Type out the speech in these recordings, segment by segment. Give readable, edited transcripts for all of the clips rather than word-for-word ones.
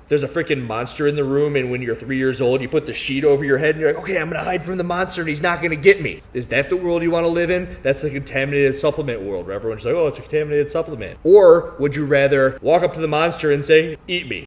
there's a freaking monster in the room, and when you're 3 years old, you put the sheet over your head and you're like, okay, I'm gonna hide from the monster and he's not gonna get me. Is that the world you want to live in? That's the contaminated supplement world where everyone's like, oh, it's a contaminated supplement. Or would you rather walk up to the monster and say, eat me?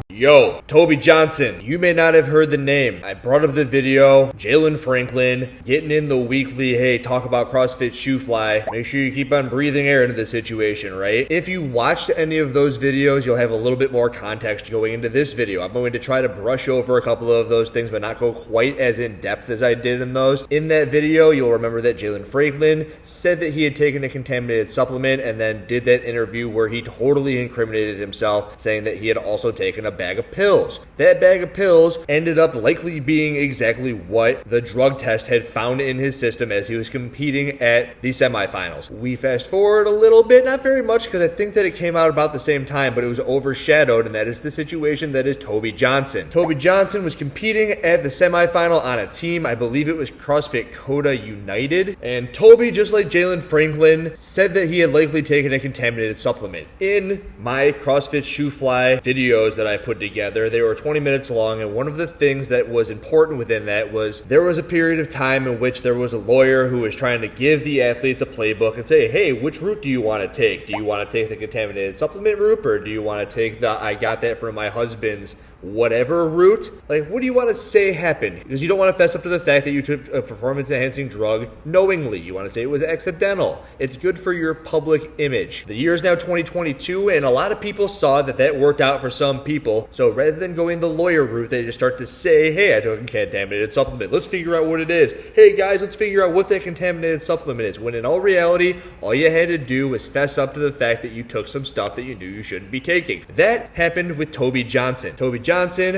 Yo, Toby Johnson. You may not have heard the name. I brought up the video, Jalen Franklin, getting in the weekly, hey, talk about CrossFit shoe fly. Make sure you keep on breathing air into the situation, right? If you watched any of those videos, you'll have a little bit more context going into this video. I'm going to try to brush over a couple of those things, but not go quite as in depth as I did in those. In that video, you'll remember that Jalen Franklin said that he had taken a contaminated supplement and then did that interview where he totally incriminated himself, saying that he had also taken a bag of pills. That bag of pills ended up likely being exactly what the drug test had found in his system as he was competing at the semifinals. We fast forward a little bit, not very much, because I think that it came out about the same time, but it was overshadowed, and that is the situation that is Toby Johnson. Toby Johnson was competing at the semifinal on a team, I believe it was CrossFit Coda United, and Toby, just like Jalen Franklin, said that he had likely taken a contaminated supplement. In my CrossFit Shoe Fly videos that I put together, they were 20 minutes long, and one of the things that was important within that was there was a period of time in which there was a lawyer who was trying to give the athletes a playbook and say, hey, which route do you want to take? Do you want to take the contaminated supplement route, or do you want to take the I got that from my husband's whatever route? Like, what do you want to say happened? Because you don't want to fess up to the fact that you took a performance-enhancing drug knowingly. You want to say it was accidental. It's good for your public image. The year is now 2022, and a lot of people saw that that worked out for some people. So rather than going the lawyer route, they just start to say, hey, I took a contaminated supplement. Let's figure out what it is. Hey, guys, let's figure out what that contaminated supplement is. When in all reality, all you had to do was fess up to the fact that you took some stuff that you knew you shouldn't be taking. That happened with Toby Johnson. Toby Johnson,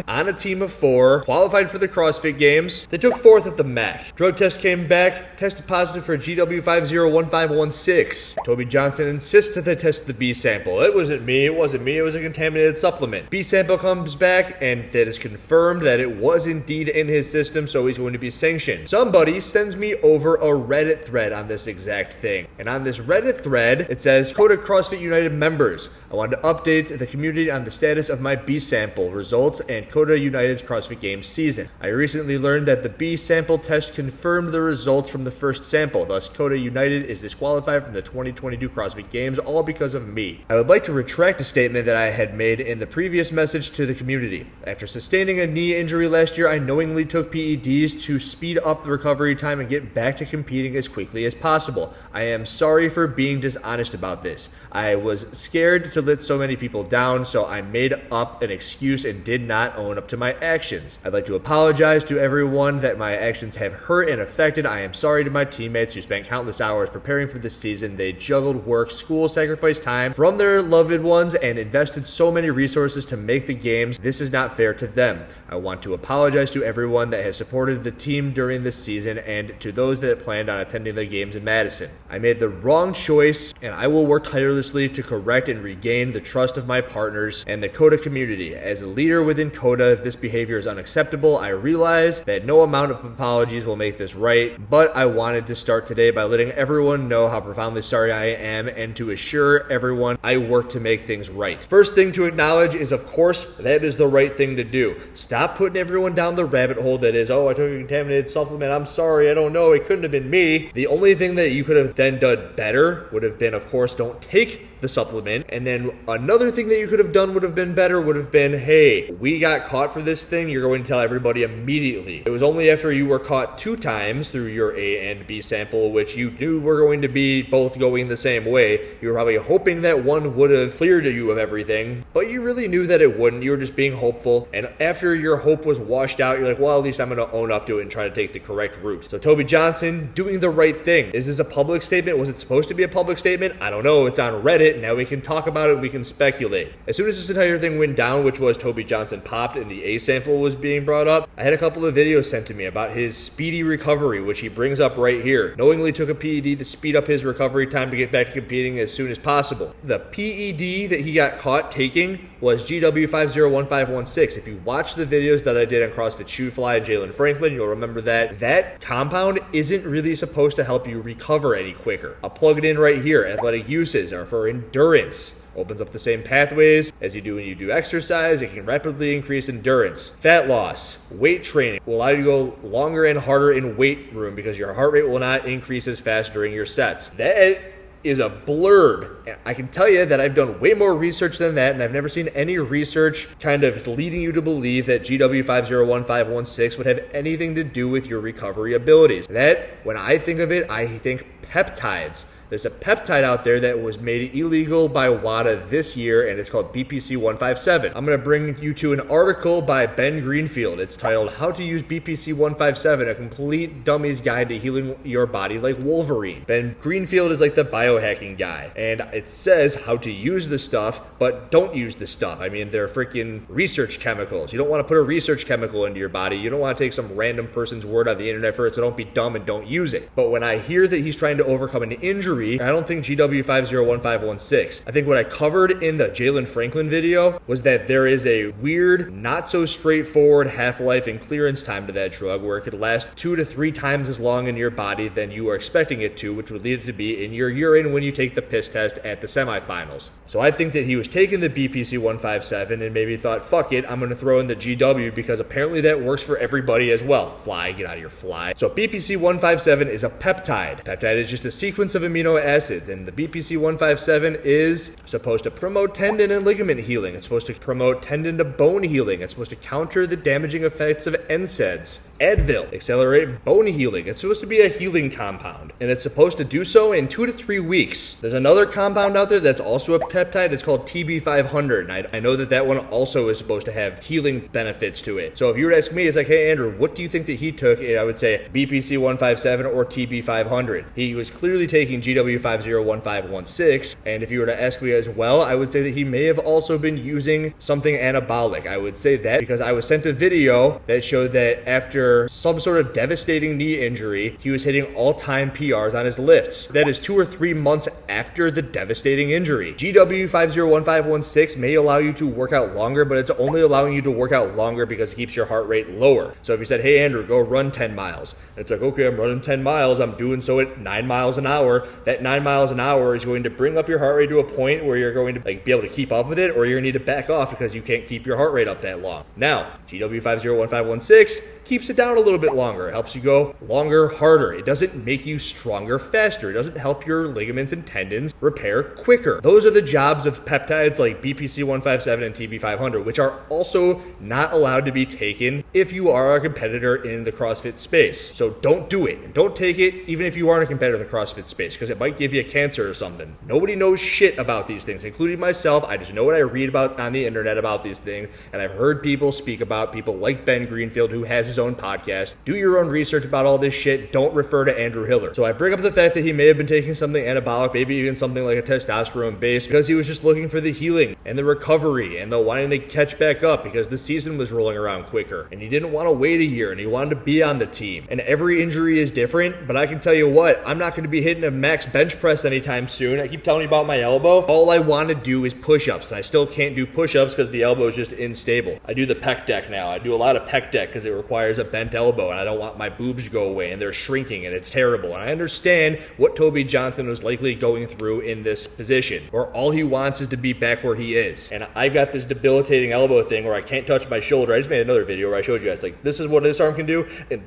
on a team of 4, qualified for the CrossFit Games. They took 4th at the MAC. Drug test came back, tested positive for GW501516. Toby Johnson insists that they test the B sample. It wasn't me, it was a contaminated supplement. B sample comes back, and that is confirmed that it was indeed in his system, so he's going to be sanctioned. Somebody sends me over a Reddit thread on this exact thing. And on this Reddit thread, it says, Coda CrossFit United members, I wanted to update the community on the status of my B sample results and Coda United's CrossFit Games season. I recently learned that the B sample test confirmed the results from the first sample. Thus, Coda United is disqualified from the 2022 CrossFit Games, all because of me. I would like to retract a statement that I had made in the previous message to the community. After sustaining a knee injury last year, I knowingly took PEDs to speed up the recovery time and get back to competing as quickly as possible. I am sorry for being dishonest about this. I was scared to let so many people down, so I made up an excuse and did not own up to my actions. I'd like to apologize to everyone that my actions have hurt and affected. I am sorry to my teammates who spent countless hours preparing for this season. They juggled work, school, sacrificed time from their loved ones, and invested so many resources to make the games. This is not fair to them. I want to apologize to everyone that has supported the team during this season and to those that planned on attending the games in Madison. I made the wrong choice, and I will work tirelessly to correct and regain the trust of my partners and the Coda community. As a leader within Coda, this behavior is unacceptable. I realize that no amount of apologies will make this right, but I wanted to start today by letting everyone know how profoundly sorry I am and to assure everyone I work to make things right. First thing to acknowledge is, of course, that is the right thing to do. Stop putting everyone down the rabbit hole that is, oh, I took a contaminated supplement, I'm sorry, I don't know, it couldn't have been me. The only thing that you could have then done better would have been, of course, don't take the supplement. And then another thing that you could have done would have been better would have been, hey, we got caught for this thing, you're going to tell everybody immediately. It was only after you were caught 2 times through your A and B sample, which you knew were going to be both going the same way. You were probably hoping that one would have cleared you of everything, but you really knew that it wouldn't. You were just being hopeful. And after your hope was washed out, you're like, well, at least I'm going to own up to it and try to take the correct route. So Toby Johnson doing the right thing. Is this a public statement? Was it supposed to be a public statement? I don't know. It's on Reddit. Now we can talk about it. We can speculate. As soon as this entire thing went down, which was Toby Johnson popped and the A sample was being brought up, I had a couple of videos sent to me about his speedy recovery, which he brings up right here. Knowingly took a PED to speed up his recovery time to get back to competing as soon as possible. The PED that he got caught taking was GW501516. GW501516. If you watch the videos that I did on CrossFit Shootfly and Jalen Franklin, you'll remember that that compound isn't really supposed to help you recover any quicker. I'll plug it in right here. Athletic uses are for endurance. Opens up the same pathways as you do when you do exercise. It can rapidly increase endurance. Fat loss, weight training will allow you to go longer and harder in weight room because your heart rate will not increase as fast during your sets. That is a blurb. I can tell you that I've done way more research than that, and I've never seen any research kind of leading you to believe that GW501516 would have anything to do with your recovery abilities. That, when I think of it, I think peptides. There's a peptide out there that was made illegal by WADA this year, and it's called BPC 157. I'm going to bring you to an article by Ben Greenfield. It's titled, How to Use BPC 157, a complete dummy's guide to healing your body like Wolverine. Ben Greenfield is like the biohacking guy, and it says how to use the stuff, but don't use the stuff. I mean, they're freaking research chemicals. You don't want to put a research chemical into your body. You don't want to take some random person's word on the internet for it, so don't be dumb and don't use it. But when I hear that he's trying to overcome an injury, I don't think GW501516. I think what I covered in the Jalen Franklin video was that there is a weird, not so straightforward half-life and clearance time to that drug where it could last 2 to 3 times as long in your body than you are expecting it to, which would lead it to be in your urine when you take the piss test at the semifinals. So I think that he was taking the BPC 157 and maybe thought, fuck it, I'm going to throw in the GW because apparently that works for everybody as well. Fly, get out of your fly. So BPC 157 is a peptide. Peptide is just a sequence of amino acids, and the BPC 157 is supposed to promote tendon and ligament healing. It's supposed to promote tendon to bone healing. It's supposed to counter the damaging effects of NSAIDs. Advil, accelerate bone healing. It's supposed to be a healing compound, and it's supposed to do so in 2 to 3 weeks. There's another compound out there that's also a peptide. It's called TB500, and I know that that one also is supposed to have healing benefits to it. So if you were to ask me, it's like, hey Andrew, what do you think that he took? I would say BPC 157 or TB500. He was clearly taking GW501516, and if you were to ask me as well, I would say that he may have also been using something anabolic. I would say that because I was sent a video that showed that after some sort of devastating knee injury, he was hitting all-time PRs on his lifts. That is 2 or 3 months after the devastating injury. GW501516 may allow you to work out longer, but it's only allowing you to work out longer because it keeps your heart rate lower. So if you said, hey Andrew, go run 10 miles, and it's like, okay, I'm running 10 miles, I'm doing so at 9 miles an hour, that 9 miles an hour is going to bring up your heart rate to a point where you're going to be able to keep up with it, or you're going to need to back off because you can't keep your heart rate up that long. Now, GW501516 keeps it down a little bit longer. It helps you go longer, harder. It doesn't make you stronger faster. It doesn't help your ligaments and tendons repair quicker. Those are the jobs of peptides like BPC 157 and TB500, which are also not allowed to be taken if you are a competitor in the CrossFit space. So don't do it. And don't take it even if you aren't a competitor in the CrossFit space, because it might give you cancer or something. Nobody knows shit about these things, including myself. I just know what I read about on the internet about these things, and I've heard people speak about people like Ben Greenfield, who has his own podcast. Do your own research about all this shit. Don't refer to Andrew Hiller. So I bring up the fact that he may have been taking something anabolic, maybe even something like a testosterone base, because he was just looking for the healing and the recovery and the wanting to catch back up because the season was rolling around quicker, and he didn't want to wait a year, and he wanted to be on the team. And every injury is different, but I can tell you what, I'm not going to be hitting a max bench press anytime soon. I keep telling you about my elbow. All I want to do is push-ups, and I still can't do push-ups because the elbow is just unstable. I do the pec deck now. I do a lot of pec deck because it requires a bent elbow, and I don't want my boobs to go away, and they're shrinking, and it's terrible. And I understand what Toby Johnson was likely going through in this position, where all he wants is to be back where he is. And I got this debilitating elbow thing where I can't touch my shoulder. I just made another video where I showed you guys, like, this is what this arm can do, and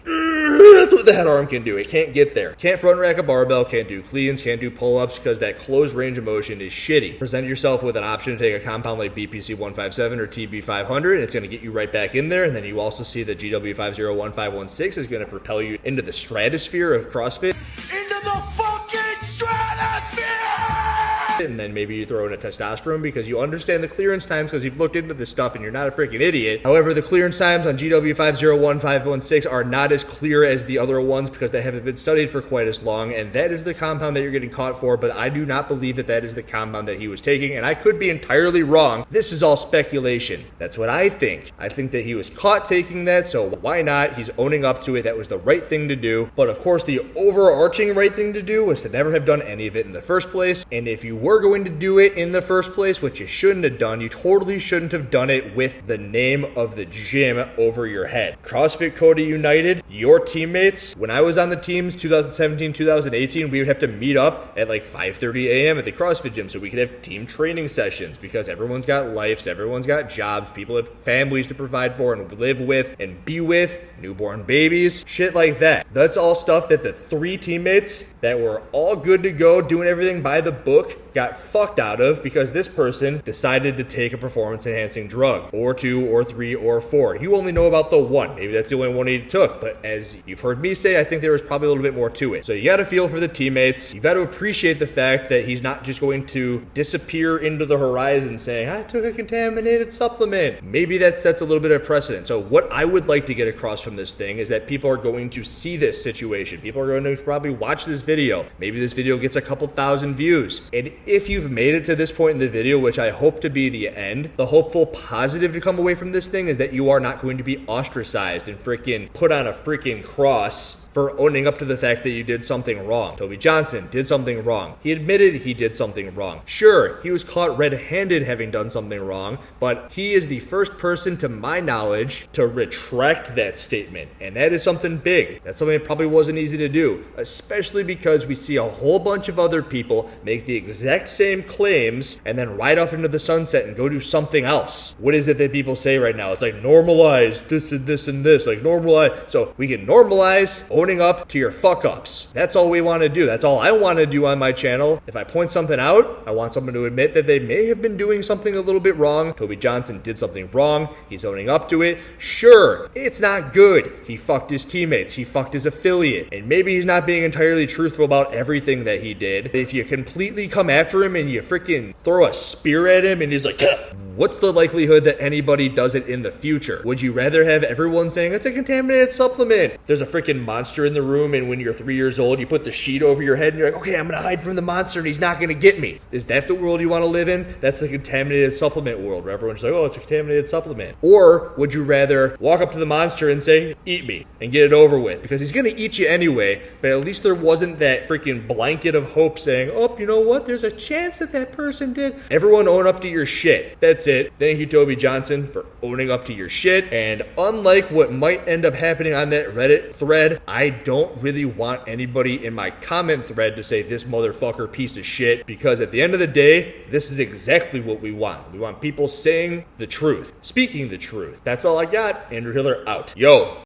that's what that arm can do. It can't get there. Can't front rack a barbell, can't do cleans, can't do pull-ups because that closed range of motion is shitty. Present yourself with an option to take a compound like BPC 157 or TB500, and it's going to get you right back in there. And then you also see that GW501516 is going to propel you into the stratosphere of CrossFit. Into the fucking stratosphere! And then maybe you throw in a testosterone because you understand the clearance times because you've looked into this stuff and you're not a freaking idiot. However, the clearance times on GW501516 are not as clear as the other ones because they haven't been studied for quite as long, and that is the compound that you're getting caught for, but I do not believe that that is the compound that he was taking, and I could be entirely wrong. This is all speculation. That's what I think. I think that he was caught taking that, so why not? He's owning up to it. That was the right thing to do, but of course the overarching right thing to do was to never have done any of it in the first place, and if you were going to do it in the first place, which you shouldn't have done, you totally shouldn't have done it with the name of the gym over your head. CrossFit Cody United, your teammates, when I was on the teams 2017, 2018, we would have to meet up at like 5:30 a.m. at the CrossFit gym so we could have team training sessions because everyone's got lives, everyone's got jobs, people have families to provide for and live with and be with, newborn babies, shit like that. That's all stuff that the 3 teammates that were all good to go doing everything by the book got fucked out of because this person decided to take a performance enhancing drug, or 2 or 3 or 4. You only know about the one. Maybe that's the only one he took, but as you've heard me say, I think there was probably a little bit more to it. So you gotta feel for the teammates. You gotta appreciate the fact that he's not just going to disappear into the horizon saying, I took a contaminated supplement. Maybe that sets a little bit of precedent. So what I would like to get across from this thing is that people are going to see this situation. People are going to probably watch this video. Maybe this video gets a couple thousand views. And if you've made it to this point in the video, which I hope to be the end, the hopeful positive to come away from this thing is that you are not going to be ostracized and freaking put on a freaking cross for owning up to the fact that you did something wrong. Toby Johnson did something wrong. He admitted he did something wrong. Sure, he was caught red-handed having done something wrong, but he is the first person, to my knowledge, to retract that statement. And that is something big. That's something that probably wasn't easy to do, especially because we see a whole bunch of other people make the exact same claims and then ride off into the sunset and go do something else. What is it that people say right now? It's like normalize this and this and this, like normalize. So we can normalize owning up to your fuck-ups. That's all we want to do. That's all I want to do on my channel. If I point something out, I want someone to admit that they may have been doing something a little bit wrong. Toby Johnson did something wrong. He's owning up to it. Sure, it's not good. He fucked his teammates. He fucked his affiliate. And maybe he's not being entirely truthful about everything that he did. If you completely come after him and you freaking throw a spear at him and he's like, what's the likelihood that anybody does it in the future? Would you rather have everyone saying it's a contaminated supplement? There's a freaking monster in the room, and when you're 3 years old, you put the sheet over your head and you're like, okay, I'm gonna hide from the monster and he's not gonna get me. Is that the world you want to live in? That's the contaminated supplement world where everyone's like, oh, it's a contaminated supplement. Or would you rather walk up to the monster and say, eat me, and get it over with? Because he's gonna eat you anyway, but at least there wasn't that freaking blanket of hope saying, oh, you know what? There's a chance that that person did. Everyone own up to your shit. That's it. Thank you, Toby Johnson, for owning up to your shit. And unlike what might end up happening on that Reddit thread, I don't really want anybody in my comment thread to say this motherfucker piece of shit, because at the end of the day, this is exactly what we want. We want people saying the truth, speaking the truth. That's all I got. Andrew Hiller out. Yo.